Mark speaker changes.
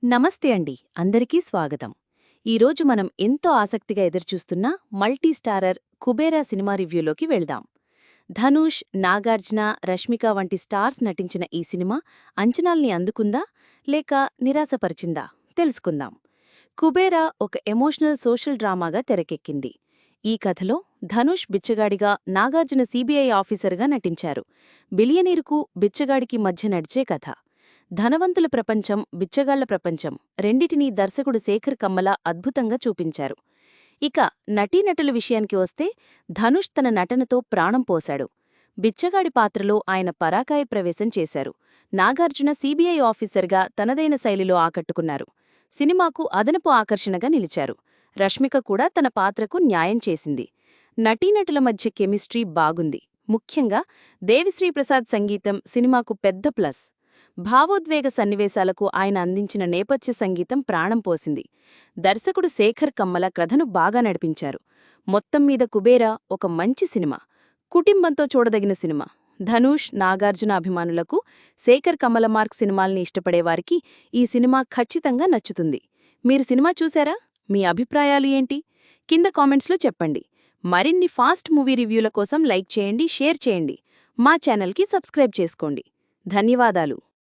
Speaker 1: నమస్తే అండి, అందరికీ స్వాగతం. ఈరోజు మనం ఎంతో ఆసక్తిగా ఎదురుచూస్తున్న మల్టీ స్టారర్ కుబేరా సినిమా రివ్యూలోకి వెళ్దాం. ధనుష్, నాగార్జున, రష్మిక వంటి స్టార్స్ నటించిన ఈ సినిమా అంచనాల్ని అందుకుందా లేక నిరాశపరిచిందా తెలుసుకుందాం. కుబేరా ఒక ఎమోషనల్ సోషల్ డ్రామాగా తెరకెక్కింది. ఈ కథలో ధనుష్ బిచ్చగాడిగా, నాగార్జున సీబీఐ ఆఫీసర్గా నటించారు. బిలియనీరుకు బిచ్చగాడికి మధ్య నడిచే కథ. ధనవంతుల ప్రపంచం, బిచ్చగాళ్ల ప్రపంచం రెండిటినీ దర్శకుడు శేఖర్ కమ్మల అద్భుతంగా చూపించారు. ఇక నటీనటుల విషయానికి వస్తే ధనుష్ తన నటనతో ప్రాణం పోశాడు. బిచ్చగాడి పాత్రలో ఆయన పరాకాయ ప్రవేశం చేశారు. నాగార్జున సీబీఐ ఆఫీసర్గా తనదైన శైలిలో ఆకట్టుకున్నారు. సినిమాకు అదనపు ఆకర్షణగా నిలిచారు. రష్మిక కూడా తన పాత్రకు న్యాయం చేసింది. నటీనటుల మధ్య కెమిస్ట్రీ బాగుంది. ముఖ్యంగా దేవిశ్రీ ప్రసాద్ సంగీతం సినిమాకు పెద్ద ప్లస్. భావోద్వేగ సన్నివేశాలకు ఆయన అందించిన నేపథ్య సంగీతం ప్రాణం పోసింది. దర్శకుడు శేఖర్ కమ్మల కథను బాగా నడిపించారు. మొత్తం మీద కుబేరా ఒక మంచి సినిమా, కుటుంబంతో చూడదగిన సినిమా. ధనుష్, నాగార్జున అభిమానులకు, శేఖర్ కమ్మల మార్క్ సినిమాల్ని ఇష్టపడేవారికి ఈ సినిమా ఖచ్చితంగా నచ్చుతుంది. మీరు సినిమా చూశారా? మీ అభిప్రాయాలు ఏంటి? కింద కామెంట్స్లో చెప్పండి. మరిన్ని ఫాస్ట్ మూవీ రివ్యూల కోసం లైక్ చేయండి, షేర్ చేయండి. మా ఛానల్కి సబ్స్క్రైబ్ చేసుకోండి. ధన్యవాదాలు.